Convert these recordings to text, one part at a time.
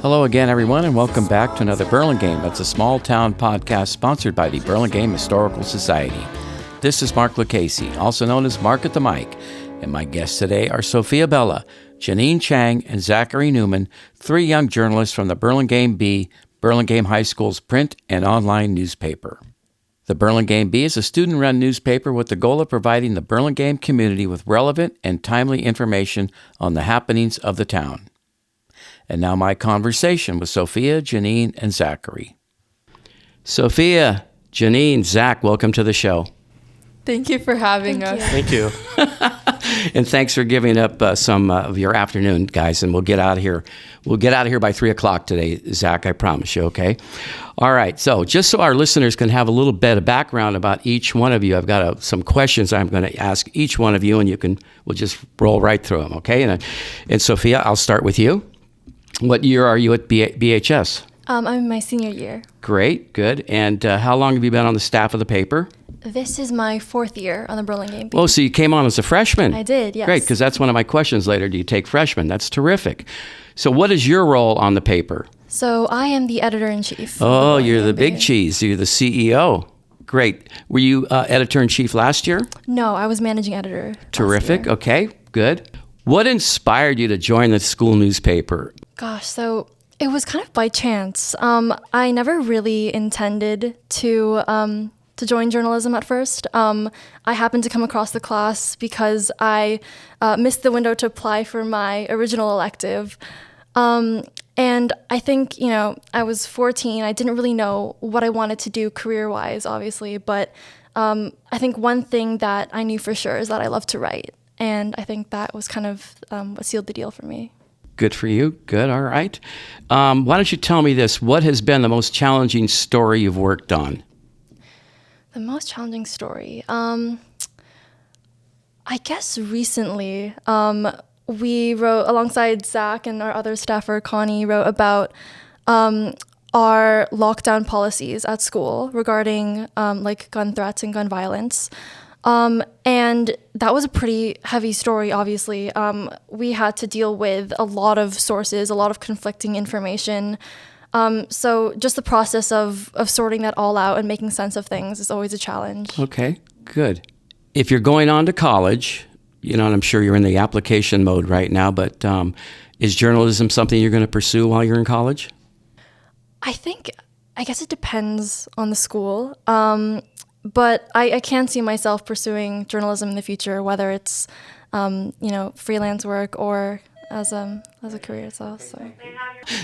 Hello again, everyone, and welcome back to another Burlingame. It's a small-town podcast sponsored by the Burlingame Historical Society. This is Mark Lucchese, also known as Mark at the Mic, and my guests today are Sophia Bella, Jeannine Chiang, and Zachary Newman, three young journalists from the Burlingame B, Burlingame High Schools print and online newspaper. The Burlingame B is a student-run newspaper with the goal of providing the Burlingame community with relevant and timely information on the happenings of the town. And now my conversation with Sophia, Jeannine, and Zachary. Sophia, Jeannine, Zach, welcome to the show. Thank you for having us. Thank you. And thanks for giving up some of your afternoon, guys, and we'll get out of here. We'll get out of here by 3 o'clock today, Zach, I promise you, okay? All right, so just so our listeners can have a little bit of background about each one of you, I've got some questions I'm going to ask each one of you, and we'll just roll right through them, okay? And Sophia, I'll start with you. What year are you at BHS? I'm in my senior year. Great, good. And how long have you been on the staff of the paper? This is my 4th year on the Burlingame B. Oh, so you came on as a freshman? I did, yes. Great, because that's one of my questions later. Do you take freshmen? That's terrific. So what is your role on the paper? So I am the editor-in-chief. Oh, you're the big cheese. You're the CEO. Great. Were you editor-in-chief last year? No, I was managing editor. Terrific. Okay, good. What inspired you to join the school newspaper? Gosh, so it was kind of by chance. I never really intended to join journalism at first. I happened to come across the class because I missed the window to apply for my original elective. And I think, I was 14. I didn't really know what I wanted to do career-wise, obviously. But I think one thing that I knew for sure is that I love to write. And I think that was kind of what sealed the deal for me. Good for you. Good. All right. Why don't you tell me this? What has been the most challenging story you've worked on? The most challenging story? I guess recently we wrote, alongside Zach and our other staffer, Connie, wrote about our lockdown policies at school regarding like gun threats and gun violence. And that was a pretty heavy story, obviously. We had to deal with a lot of sources, a lot of conflicting information. So just the process of sorting that all out and making sense of things is always a challenge. Okay, good. If you're going on to college, and I'm sure you're in the application mode right now, but is journalism something you're going to pursue while you're in college? I guess it depends on the school. But I can see myself pursuing journalism in the future, whether it's, freelance work or as a career itself. So.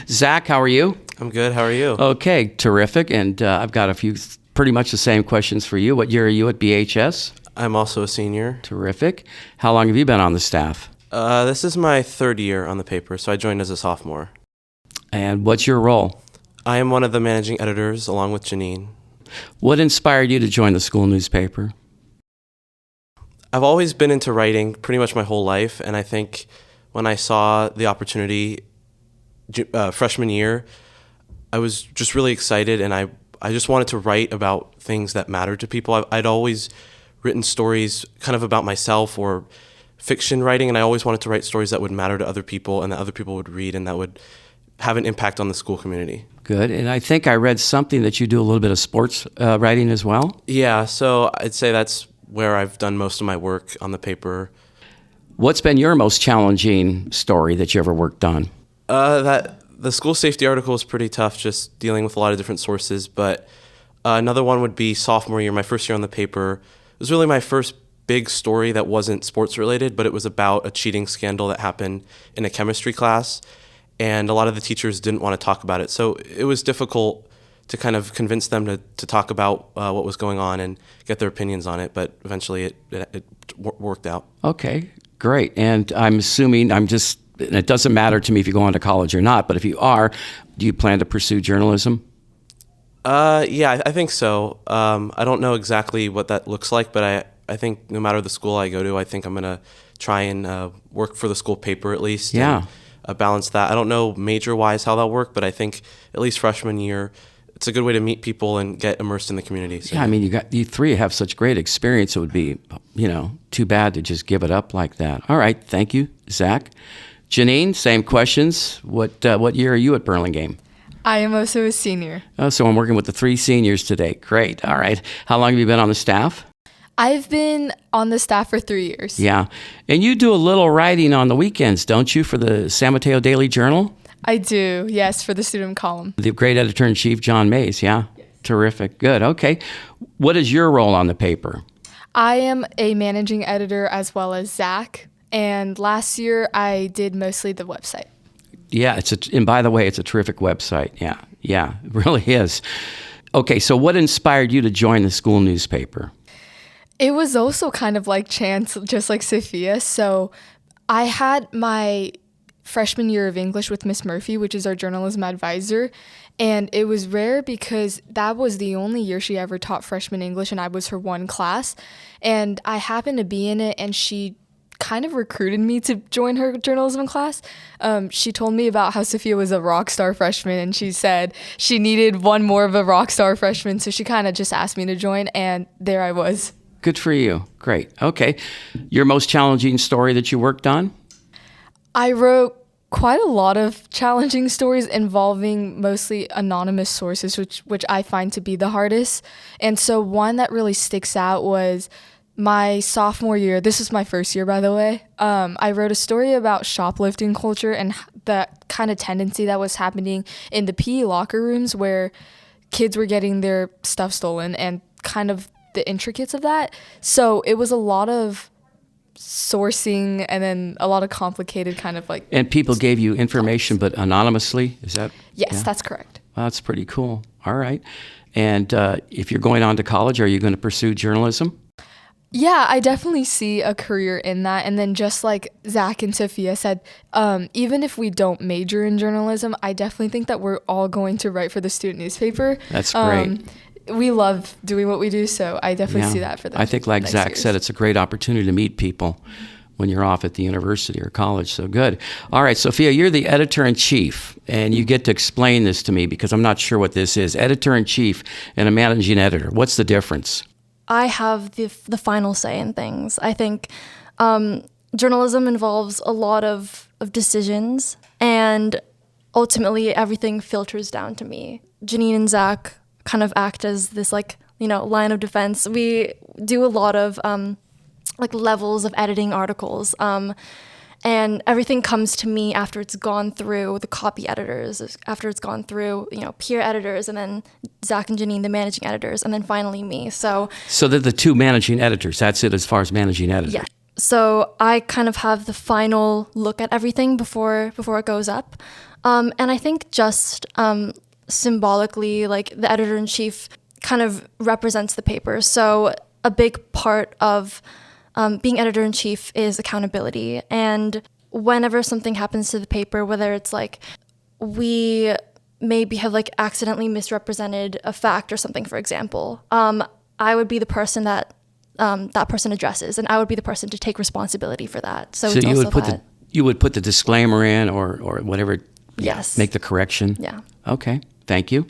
Zach, how are you? I'm good. How are you? Okay, terrific. And I've got a few pretty much the same questions for you. What year are you at BHS? I'm also a senior. Terrific. How long have you been on the staff? This is my 3rd year on the paper, so I joined as a sophomore. And what's your role? I am one of the managing editors along with Jeannine. What inspired you to join the school newspaper? I've always been into writing pretty much my whole life, and I think when I saw the opportunity freshman year, I was just really excited, and I just wanted to write about things that mattered to people. I'd always written stories kind of about myself or fiction writing, and I always wanted to write stories that would matter to other people and that other people would read and that would have an impact on the school community. Good. And I think I read something that you do a little bit of sports writing as well? Yeah, so I'd say that's where I've done most of my work on the paper. What's been your most challenging story that you ever worked on? The school safety article is pretty tough, just dealing with a lot of different sources. But another one would be sophomore year, my first year on the paper. It was really my first big story that wasn't sports related, but it was about a cheating scandal that happened in a chemistry class. And a lot of the teachers didn't want to talk about it. So it was difficult to kind of convince them to talk about what was going on and get their opinions on it. But eventually it worked out. Okay, great. And I'm assuming and it doesn't matter to me if you go on to college or not, but if you are, do you plan to pursue journalism? Yeah, I think so. I don't know exactly what that looks like, but I think no matter the school I go to, I think I'm going to try and work for the school paper at least. Yeah. And balance that. I don't know major-wise how that'll work, but I think at least freshman year, it's a good way to meet people and get immersed in the community. So. Yeah, I mean, you three have such great experience. It would be, too bad to just give it up like that. All right, thank you, Zach. Jeannine, same questions. What year are you at Burlingame? I am also a senior. Oh, so I'm working with the 3 seniors today. Great. All right. How long have you been on the staff? I've been on the staff for 3 years. Yeah. And you do a little writing on the weekends, don't you, for the San Mateo Daily Journal? I do, yes, for the student column. The great editor-in-chief, John Mays, yeah? Yes. Terrific. Good. Okay. What is your role on the paper? I am a managing editor as well as Zach. And last year, I did mostly the website. Yeah, and by the way, it's a terrific website. Yeah, it really is. Okay, so what inspired you to join the school newspaper? It was also kind of like chance, just like Sophia. So I had my freshman year of English with Miss Murphy, which is our journalism advisor. And it was rare because that was the only year she ever taught freshman English, and I was her one class. And I happened to be in it, and she kind of recruited me to join her journalism class. She told me about how Sophia was a rock star freshman, and she said she needed one more of a rock star freshman, so she kind of just asked me to join, and there I was. Good for you. Great. Okay. Your most challenging story that you worked on? I wrote quite a lot of challenging stories involving mostly anonymous sources, which I find to be the hardest. And so one that really sticks out was my sophomore year. This was my first year, by the way. I wrote a story about shoplifting culture and the kind of tendency that was happening in the PE locker rooms where kids were getting their stuff stolen and kind of the intricacies of that. So it was a lot of sourcing and then a lot of complicated kind of like... And people gave you information, but anonymously? Is that... Yes, yeah? That's correct. Well, that's pretty cool. All right. And if you're going on to college, are you going to pursue journalism? Yeah, I definitely see a career in that. And then just like Zach and Sophia said, even if we don't major in journalism, I definitely think that we're all going to write for the student newspaper. That's great. We love doing what we do, so I definitely see that for them. I think like Zach said, it's a great opportunity to meet people when you're off at the university or college, so good. All right, Sophia, you're the editor-in-chief, and you get to explain this to me because I'm not sure what this is. Editor-in-chief and a managing editor, what's the difference? I have the final say in things. I think journalism involves a lot of decisions, and ultimately everything filters down to me. Jeannine and Zach kind of act as this line of defense. We do a lot of levels of editing articles, and everything comes to me after it's gone through the copy editors, after it's gone through peer editors, and then Zach and Jeannine, the managing editors, and then finally me. So they're the 2 managing editors. That's it as far as managing editor. Yeah. So I kind of have the final look at everything before it goes up, and I think just symbolically, like the editor-in-chief kind of represents the paper. So a big part of being editor-in-chief is accountability. And whenever something happens to the paper, whether it's like we maybe have accidentally misrepresented a fact or something, for example, I would be the person that that person addresses, and I would be the person to take responsibility for that. So it's also you would put the disclaimer in or whatever. Yes. Make the correction. Yeah. Okay. Thank you.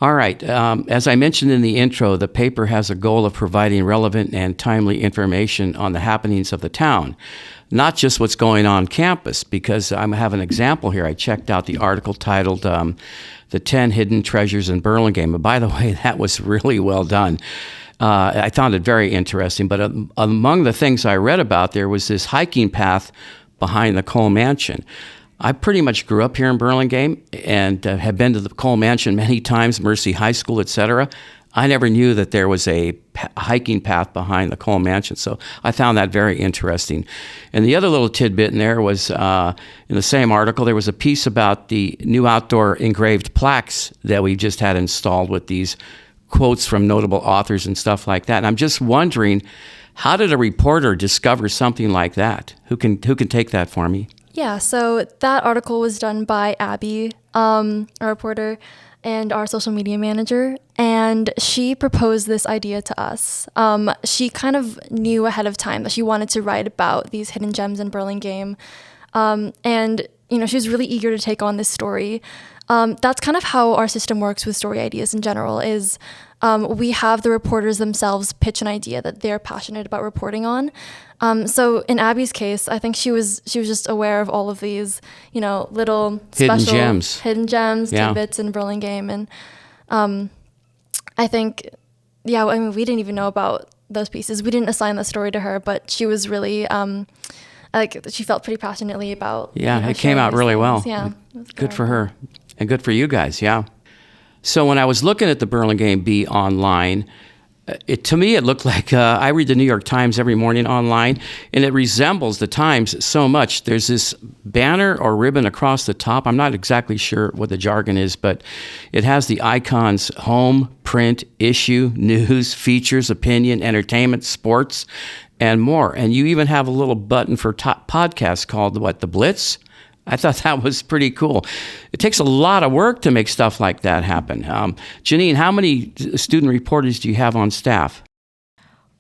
All right. As I mentioned in the intro, the paper has a goal of providing relevant and timely information on the happenings of the town, not just what's going on campus, because I have an example here. I checked out the article titled The 10 Hidden Treasures in Burlingame. And by the way, that was really well done. I found it very interesting. But among the things I read about, there was this hiking path behind the Cole Mansion. I pretty much grew up here in Burlingame and have been to the Cole Mansion many times, Mercy High School, etc. I never knew that there was a hiking path behind the Cole Mansion, so I found that very interesting. And the other little tidbit in there was, in the same article, there was a piece about the new outdoor engraved plaques that we just had installed with these quotes from notable authors and stuff like that. And I'm just wondering, how did a reporter discover something like that? Who can take that for me? Yeah, so that article was done by Abby, a reporter, and our social media manager, and she proposed this idea to us. She kind of knew ahead of time that she wanted to write about these hidden gems in Burlingame, and she was really eager to take on this story. That's kind of how our system works with story ideas in general is we have the reporters themselves pitch an idea that they're passionate about reporting on. So in Abby's case, I think she was just aware of all of these, little hidden gems, tidbits in Burlingame. And I think, we didn't even know about those pieces. We didn't assign the story to her, but she was really, she felt pretty passionately about. Yeah, it came out really well. Yeah. Good for her. And good for you guys, yeah. So when I was looking at the Burlingame Bee online, to me it looked like I read the New York Times every morning online, and it resembles the Times so much. There's this banner or ribbon across the top. I'm not exactly sure what the jargon is, but it has the icons: home, print, issue, news, features, opinion, entertainment, sports, and more. And you even have a little button for top podcasts called the Blitz? I thought that was pretty cool. It takes a lot of work to make stuff like that happen. Jeannine, how many student reporters do you have on staff?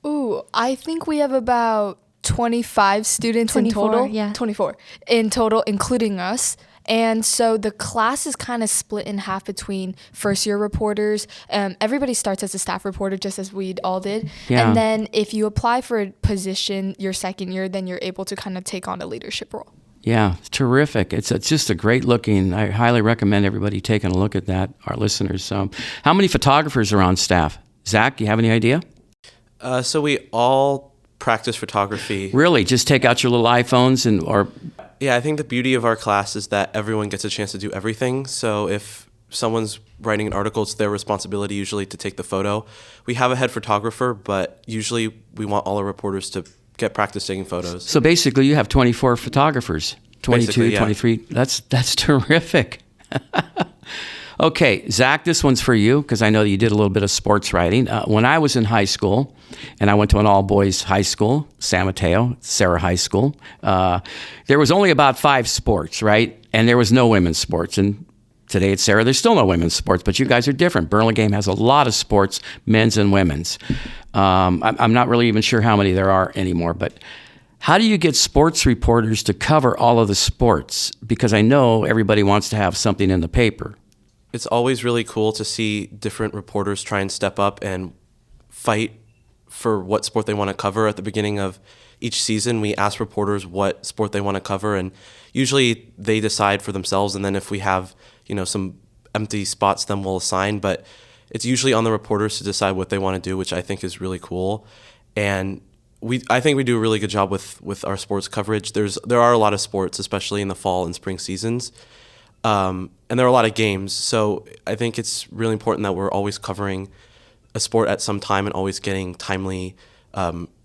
Ooh, I think we have about 25 students in total. Yeah. 24 in total, including us. And so the class is kind of split in half between first-year reporters. Everybody starts as a staff reporter, just as we all did. Yeah. And then if you apply for a position your second year, then you're able to kind of take on a leadership role. Yeah, terrific. It's just a great looking. I highly recommend everybody taking a look at that, our listeners. How many photographers are on staff? Zach, you have any idea? So we all practice photography. Really? Just take out your little iPhones or... Yeah, I think the beauty of our class is that everyone gets a chance to do everything. So if someone's writing an article, it's their responsibility usually to take the photo. We have a head photographer, but usually we want all our reporters to get practice taking photos. So basically you have 24 photographers, 22, yeah. 23. That's terrific. Okay, Zach, this one's for you because I know that you did a little bit of sports writing. When I was in high school, and I went to an all-boys high school, San Mateo, Sarah High School, there was only about 5 sports, right? And there was no women's sports. And today at Sarah, there's still no women's sports, but you guys are different. Burlingame has a lot of sports, men's and women's. I'm not really even sure how many there are anymore, but how do you get sports reporters to cover all of the sports? Because I know everybody wants to have something in the paper. It's always really cool to see different reporters try and step up and fight for what sport they want to cover. At the beginning of each season, we ask reporters what sport they want to cover, and usually they decide for themselves, and then if we have some empty spots, then we'll assign. But it's usually on the reporters to decide what they want to do, which I think is really cool. And I think we do a really good job with our sports coverage. There are a lot of sports, especially in the fall and spring seasons. And there are a lot of games, so I think it's really important that we're always covering a sport at some time and always getting timely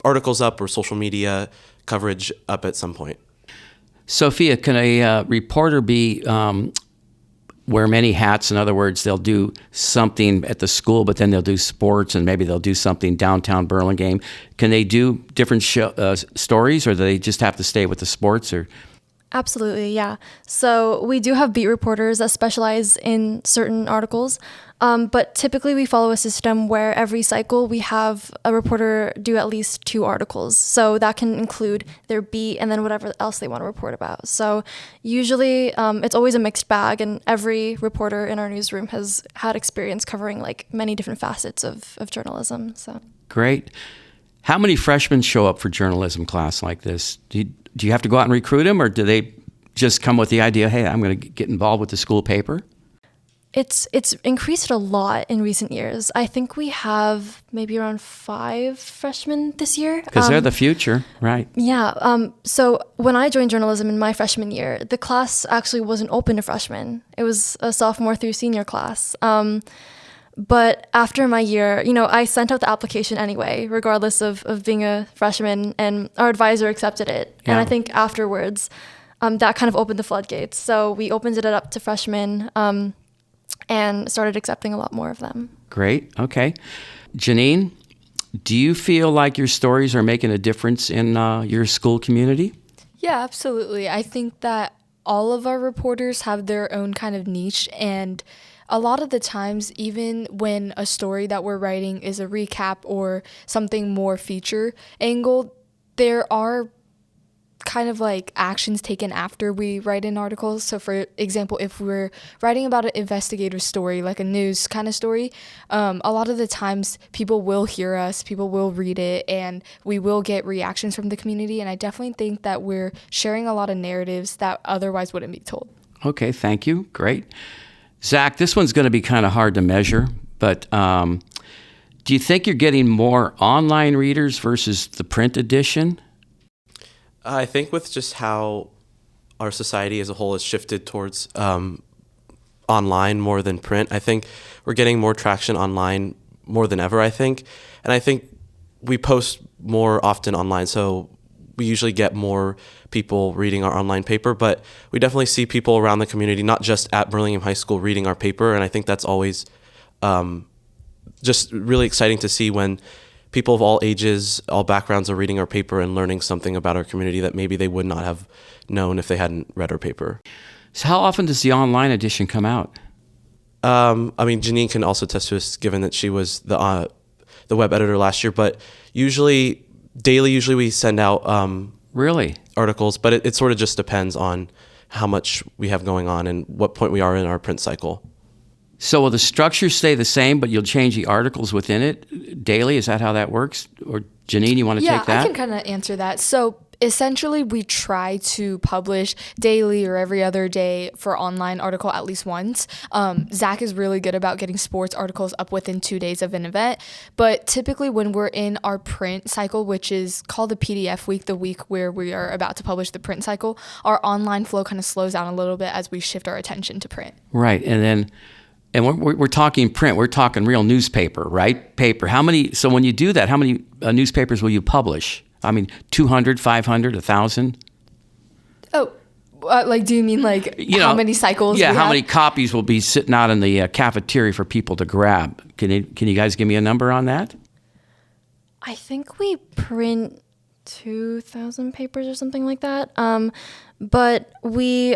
articles up or social media coverage up at some point. Sophia, can a reporter wear many hats? In other words, they'll do something at the school, but then they'll do sports, and maybe they'll do something downtown Burlingame. Can they do different stories, or do they just have to stay with the sports? Or Absolutely, yeah. So we do have beat reporters that specialize in certain articles, but typically we follow a system where every cycle we have a reporter do at least 2 articles. So that can include their beat and then whatever else they want to report about. So usually it's always a mixed bag, and every reporter in our newsroom has had experience covering many different facets of journalism. So great. How many freshmen show up for journalism class like this? Do you have to go out and recruit them, or do they just come with the idea, hey, I'm going to get involved with the school paper? It's increased a lot in recent years. I think we have maybe around 5 freshmen this year. Because they're the future, right? Yeah. So when I joined journalism in my freshman year, the class actually wasn't open to freshmen. It was a sophomore through senior class. But after my year, I sent out the application anyway, regardless of being a freshman, and our advisor accepted it. Yeah. And I think afterwards, that kind of opened the floodgates. So we opened it up to freshmen and started accepting a lot more of them. Great. Okay. Jeannine, do you feel like your stories are making a difference in your school community? Yeah, absolutely. I think that all of our reporters have their own kind of niche, and a lot of the times, even when a story that we're writing is a recap or something more feature angled, there are kind of like actions taken after we write in articles. So for example, if we're writing about an investigative story, like a news kind of story, a lot of the times people will hear us, people will read it, and we will get reactions from the community. And I definitely think that we're sharing a lot of narratives that otherwise wouldn't be told. Okay, thank you. Great. Zach, this one's going to be kind of hard to measure, but do you think you're getting more online readers versus the print edition? I think with just how our society as a whole has shifted towards online more than print, I think we're getting more traction online more than ever, I think. And I think we post more often online, so we usually get more people reading our online paper, but we definitely see people around the community, not just at Burlingame High School, reading our paper. And I think that's always just really exciting to see when people of all ages, all backgrounds are reading our paper and learning something about our community that maybe they would not have known if they hadn't read our paper. So how often does the online edition come out? I mean, Jeannine can also attest to this, given that she was the web editor last year, but usually we send out Really? articles, but it sort of just depends on how much we have going on and what point we are in our print cycle. So will the structure stay the same, but you'll change the articles within it daily? Is that how that works? Or Jeannine, you want to take that? Yeah, I can kind of answer that. So essentially, we try to publish daily or every other day for online article at least once. Zach is really good about getting sports articles up within 2 days of an event. But typically when we're in our print cycle, which is called the PDF week, the week where we are about to publish the print cycle, our online flow kind of slows down a little bit as we shift our attention to print. Right. And we're talking print. We're talking real newspaper, right? Paper. So when you do that, how many newspapers will you publish? I mean, 200, 500, 1,000? Oh, do you mean how many cycles? Yeah, we how have? many copies will be sitting out in the cafeteria for people to grab? Can you guys give me a number on that? I think we print 2,000 papers or something like that. But we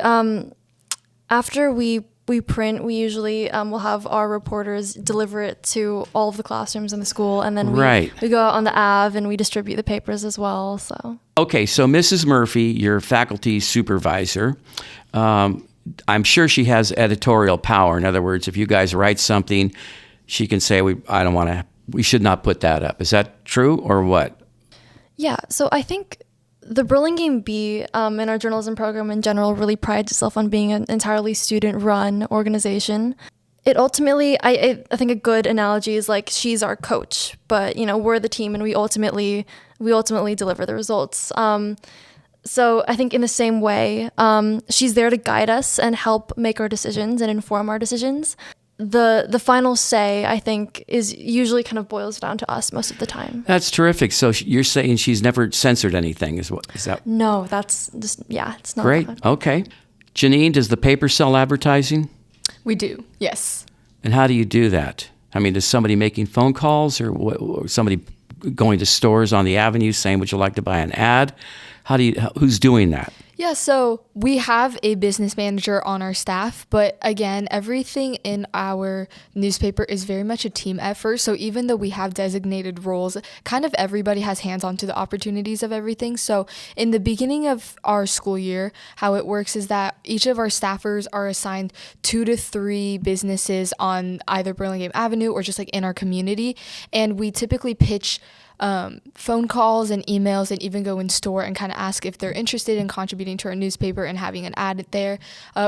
after we print, we usually will have our reporters deliver it to all of the classrooms in the school, and then we go out on the Ave and we distribute the papers as well. So okay, so Mrs. Murphy, your faculty supervisor, I'm sure she has editorial power. In other words, if you guys write something, she can say, we should not put that up. Is that true or what? Yeah, so I think the Burlingame B in our journalism program in general really prides itself on being an entirely student-run organization. It ultimately, I think a good analogy is like she's our coach, but we're the team and we ultimately deliver the results. So I think in the same way, she's there to guide us and help make our decisions and inform our decisions. The final say, I think, is usually kind of boils down to us most of the time. That's terrific. So you're saying she's never censored anything, is that? No, that's just, it's not. Great. Okay. Jeannine, does the paper sell advertising? We do, yes. And how do you do that? I mean, is somebody making phone calls or somebody going to stores on the avenue saying, would you like to buy an ad? Who's doing that? Yeah, so we have a business manager on our staff, but again, everything in our newspaper is very much a team effort. So even though we have designated roles, kind of everybody has hands on to the opportunities of everything. So in the beginning of our school year, how it works is that each of our staffers are assigned 2 to 3 businesses on either Burlingame Avenue or just in our community. And we typically pitch phone calls and emails and even go in store and kind of ask if they're interested in contributing to our newspaper and having an ad there.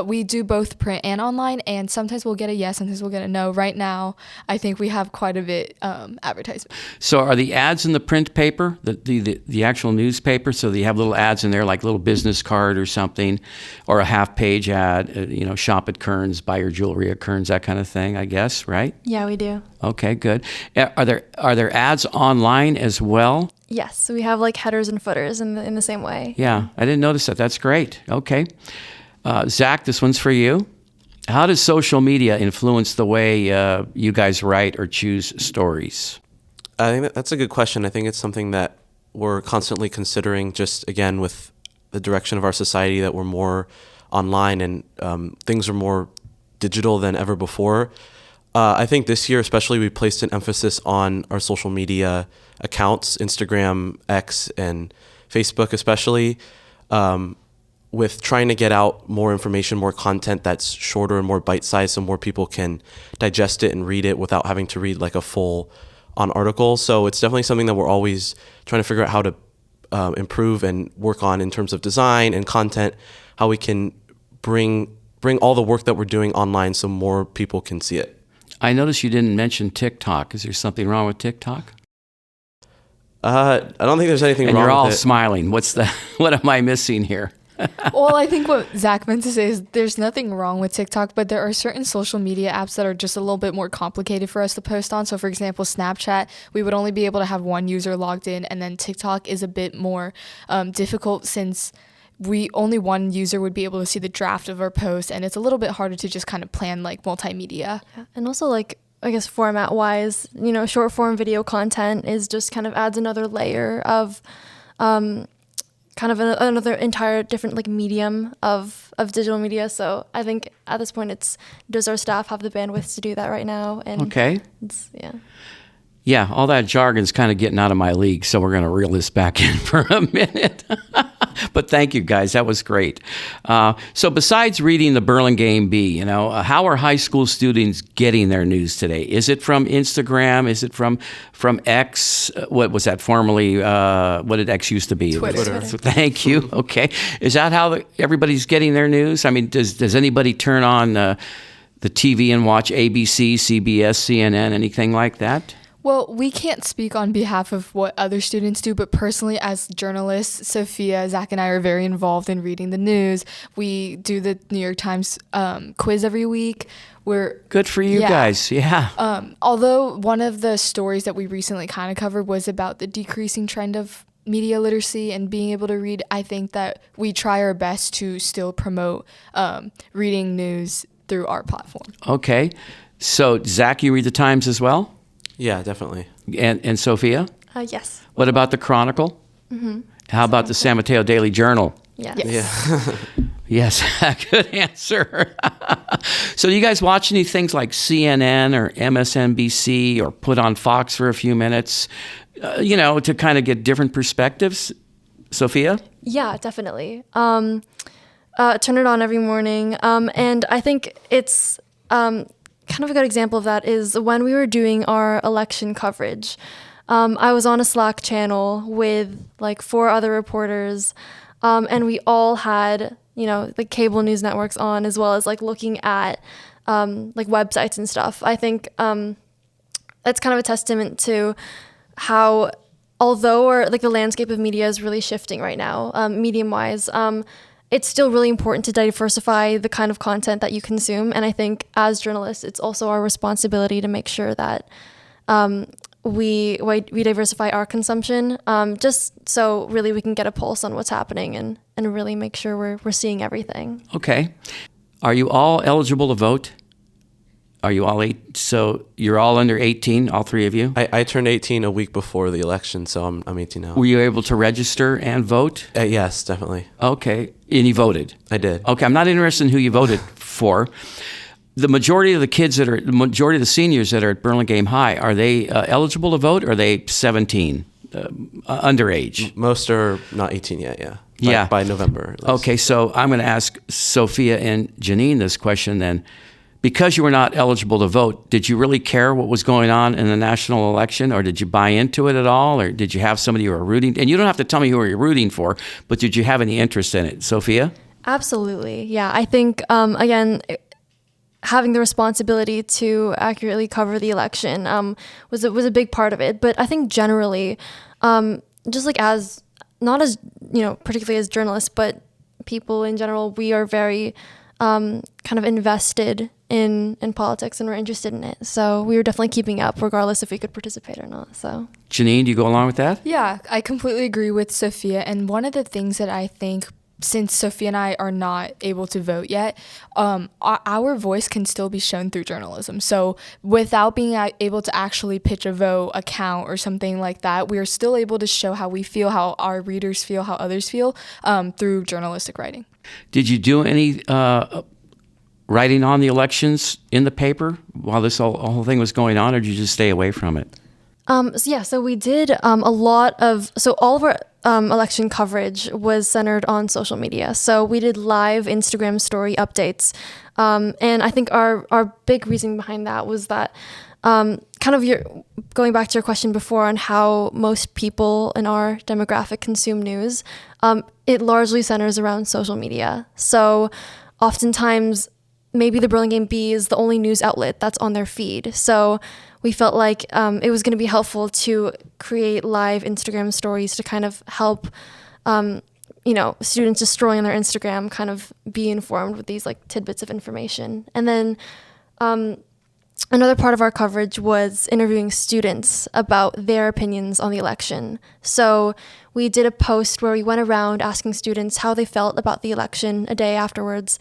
We do both print and online, and sometimes we'll get a yes, sometimes we'll get a no. Right now, I think we have quite a bit advertisement. So are the ads in the print paper, the actual newspaper, so they have little ads in there like a little business card or something, or a half-page ad, shop at Kearns, buy your jewelry at Kearns, that kind of thing, I guess, right? Yeah, we do. Okay, good. Are there ads online as well? Yes, so we have headers and footers in the same way. Yeah, I didn't notice that. That's great. Okay. Zach, this one's for you. How does social media influence the way you guys write or choose stories? I think that's a good question. I think it's something that we're constantly considering, just again with the direction of our society, that we're more online and things are more digital than ever before. I think this year especially we placed an emphasis on our social media accounts, Instagram, X, and Facebook especially. with trying to get out more information, more content that's shorter and more bite-sized so more people can digest it and read it without having to read like a full-on article. So it's definitely something that we're always trying to figure out how to improve and work on in terms of design and content, how we can bring all the work that we're doing online so more people can see it. I noticed you didn't mention TikTok. Is there something wrong with TikTok? I don't think there's anything and wrong with it. And you're all smiling. What am I missing here? Well, I think what Zach meant to say is there's nothing wrong with TikTok, but there are certain social media apps that are just a little bit more complicated for us to post on. So, for example, Snapchat, we would only be able to have one user logged in, and then TikTok is a bit more difficult since only one user would be able to see the draft of our post, and it's a little bit harder to just kind of plan like multimedia. Yeah. And also like, I guess format-wise, short form video content is just kind of adds another layer of kind of another entire different like medium of digital media. So I think at this point does our staff have the bandwidth to do that right now? And okay. Yeah, all that jargon's kind of getting out of my league, so we're going to reel this back in for a minute. But thank you, guys. That was great. So besides reading the Burlingame B, how are high school students getting their news today? Is it from Instagram? Is it from X? What was that formerly? What did X used to be? Twitter. Thank you. Okay. Is that how everybody's getting their news? I mean, does anybody turn on the TV and watch ABC, CBS, CNN, anything like that? Well, we can't speak on behalf of what other students do, but personally as journalists, Sophia, Zach, and I are very involved in reading the news. We do the New York Times quiz every week. Good for you guys, yeah. Although one of the stories that we recently kind of covered was about the decreasing trend of media literacy and being able to read, I think that we try our best to still promote reading news through our platform. Okay. So, Zach, you read the Times as well? Yeah, definitely. And Sophia? Yes. What about the Chronicle? Mm-hmm. How about the San Mateo Daily Journal? Yeah. Yeah. Yes, good answer. So do you guys watch any things like CNN or MSNBC or put on Fox for a few minutes, to kind of get different perspectives? Sophia? Yeah, definitely. Turn it on every morning. And I think it's kind of a good example of that is when we were doing our election coverage. I was on a Slack channel with like 4 other reporters, and we all had, the cable news networks on, as well as like looking at like websites and stuff. I think that's kind of a testament to how, although the landscape of media is really shifting right now, medium-wise, it's still really important to diversify the kind of content that you consume. And I think as journalists, it's also our responsibility to make sure that we diversify our consumption, just so really we can get a pulse on what's happening and really make sure we're seeing everything. Okay. Are you all eligible to vote? Are you all so you're all under 18, all 3 of you? I turned 18 a week before the election, so I'm 18 now. Were you able to register and vote? Yes, definitely. Okay. And you voted? I did. Okay. I'm not interested in who you voted for. The majority of the seniors that are at Burlingame High, are they eligible to vote, or are they 17, underage? Most are not 18 yet, yeah. By November. Okay, so I'm going to ask Sophia and Jeannine this question then. Because you were not eligible to vote, did you really care what was going on in the national election, or did you buy into it at all, or did you have somebody you were rooting? And you don't have to tell me who you're rooting for, but did you have any interest in it? Sophia? Absolutely, yeah. I think, again, having the responsibility to accurately cover the election was a big part of it. But I think generally, just like not as, particularly as journalists, but people in general, we are very kind of invested in politics, and we're interested in it. So we were definitely keeping up regardless if we could participate or not. So Jeannine, do you go along with that? Yeah, I completely agree with Sophia. And one of the things that I think, since Sophia and I are not able to vote yet, our voice can still be shown through journalism. So without being able to actually pitch a vote, a count, or something like that, we are still able to show how we feel, how our readers feel, how others feel through journalistic writing. Did you do any writing on the elections in the paper while this whole thing was going on, or did you just stay away from it? So we did a lot of, so all of our election coverage was centered on social media. So we did live Instagram story updates. And I think our big reason behind that was that kind of going back to your question before on how most people in our demographic consume news, it largely centers around social media. So oftentimes, maybe the Burlingame B is the only news outlet that's on their feed. So we felt like it was going to be helpful to create live Instagram stories to kind of help, students just scrolling on their Instagram kind of be informed with these like tidbits of information. And then another part of our coverage was interviewing students about their opinions on the election. So we did a post where we went around asking students how they felt about the election a day afterwards.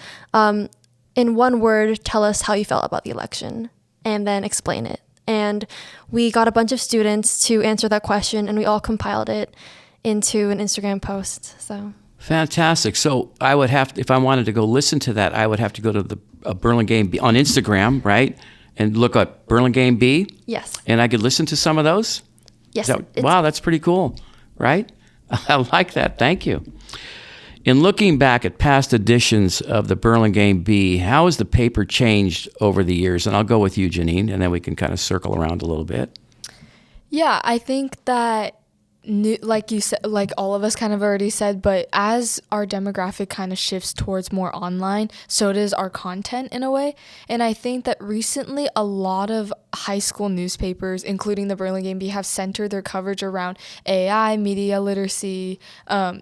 In one word, tell us how you felt about the election, and then explain it. And we got a bunch of students to answer that question, and we all compiled it into an Instagram post. So fantastic. So I would have, if I wanted to go listen to that, I would have to go to the Burlingame B on Instagram, right? And look up Burlingame B? Yes. And I could listen to some of those? Yes. Wow, that's pretty cool, right? I like that. Thank you. In looking back at past editions of the Burlingame B, how has the paper changed over the years? And I'll go with you, Jeannine, and then we can kind of circle around a little bit. Yeah, I think that like you said, like all of us kind of already said, but as our demographic kind of shifts towards more online, so does our content in a way. And I think that recently a lot of high school newspapers, including the Burlingame B, have centered their coverage around AI, media literacy,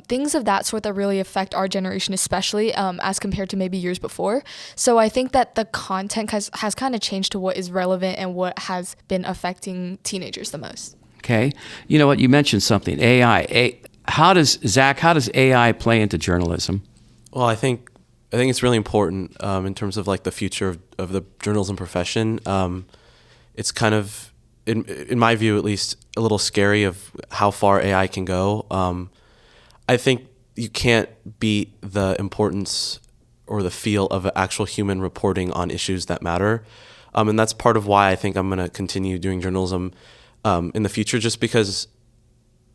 things of that sort that really affect our generation, especially as compared to maybe years before. So I think that the content has kind of changed to what is relevant and what has been affecting teenagers the most. Okay. You know what? You mentioned something, AI. How does AI play into journalism? Well, I think it's really important in terms of like the future of the journalism profession. It's kind of, in my view at least, a little scary of how far AI can go. I think you can't beat the importance or the feel of actual human reporting on issues that matter. And that's part of why I think I'm going to continue doing journalism in the future, just because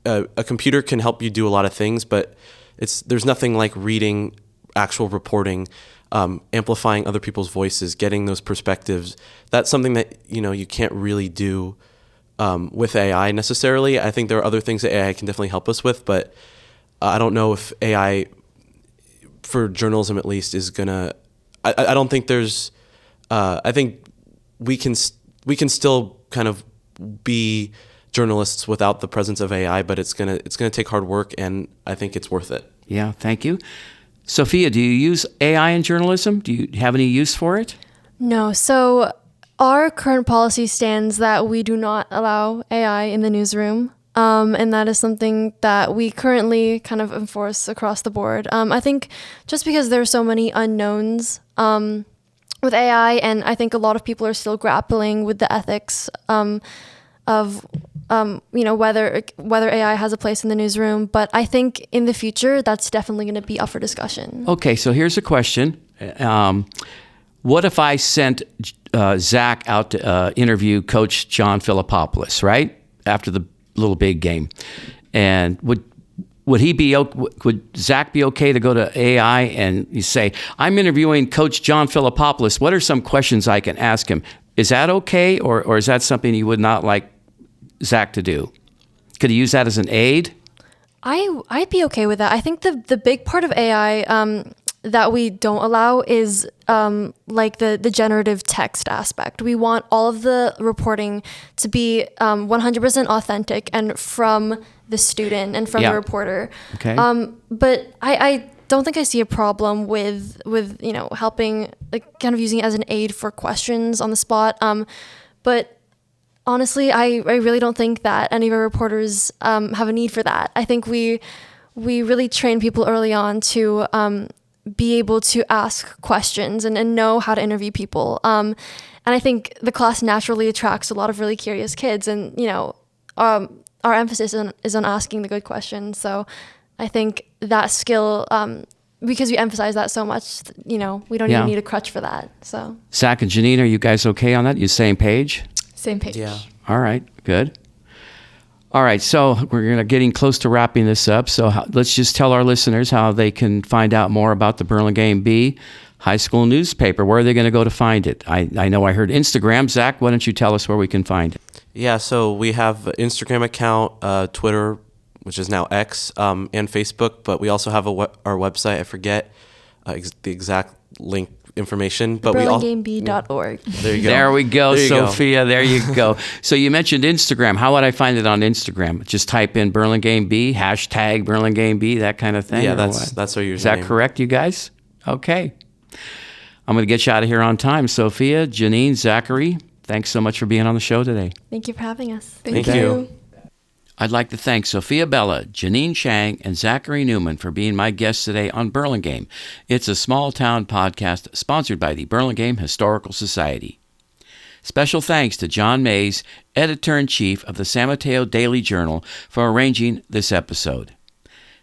a computer can help you do a lot of things, but there's nothing like reading actual reporting, amplifying other people's voices, getting those perspectives. That's something that you can't really do with AI necessarily. I think there are other things that AI can definitely help us with, but I don't know if AI for journalism at least is gonna. I don't think there's. I think we can still kind of be journalists without the presence of AI, but it's gonna take hard work, and I think it's worth it. Yeah, thank you. Sophia, do you use AI in journalism? Do you have any use for it? No. So our current policy stands that we do not allow AI in the newsroom. And that is something that we currently kind of enforce across the board. I think just because there are so many unknowns with AI, and I think a lot of people are still grappling with the ethics of whether AI has a place in the newsroom. But I think in the future, that's definitely going to be up for discussion. Okay, so here's a question. What if I sent Zach out to interview Coach John Philippopoulos, right, after the Little Big game? And would Zach be okay to go to AI and you say, I'm interviewing Coach John Philippopoulos. What are some questions I can ask him? Is that okay, or is that something you would not like Zach to do? Could he use that as an aid? I'd be okay with that. I think the big part of AI that we don't allow is like the generative text aspect. We want all of the reporting to be 100% authentic and from the student and from the reporter. Okay. But I don't think I see a problem with helping, like kind of using it as an aid for questions on the spot. But honestly, I really don't think that any of our reporters have a need for that. I think we really train people early on to be able to ask questions and know how to interview people. And I think the class naturally attracts a lot of really curious kids, and our emphasis is on asking the good questions. So I think that skill, because we emphasize that so much, we don't even need a crutch for that. So Zach and Jeannine, are you guys okay on that? You same page? Same page. Yeah. All right, good. All right, so we're getting close to wrapping this up. So let's just tell our listeners how they can find out more about the Burlingame B High School newspaper. Where are they going to go to find it? I know I heard Instagram. Zach, why don't you tell us where we can find it? Yeah, so we have an Instagram account, Twitter, which is now X, and Facebook, but we also have our website. I forget the exact link information, but BurlingameB.org. There you go. There we go, There you go. Sophia. There you go. So you mentioned Instagram. How would I find it on Instagram? Just type in Burlingame B, hashtag Burlingame B, that kind of thing? Yeah, or that's our username. Is that correct, you guys? Okay. I'm going to get you out of here on time. Sophia, Jeannine, Zachary, thanks so much for being on the show today. Thank you for having us. Thank you. I'd like to thank Sophia Bella, Jeannine Chiang, and Zachary Newman for being my guests today on Burlingame. It's a small-town podcast sponsored by the Burlingame Historical Society. Special thanks to John Mays, Editor-in-Chief of the San Mateo Daily Journal, for arranging this episode.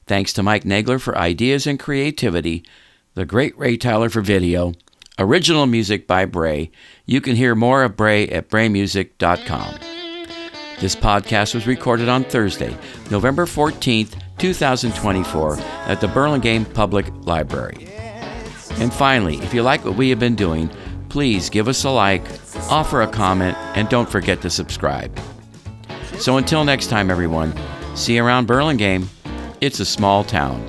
Thanks to Mike Nagler for ideas and creativity, the great Ray Tyler for video, original music by Bray. You can hear more of Bray at braymusic.com. This podcast was recorded on Thursday, November 14th, 2024, at the Burlingame Public Library. And finally, if you like what we have been doing, please give us a like, offer a comment, and don't forget to subscribe. So until next time, everyone, see you around Burlingame. It's a small town.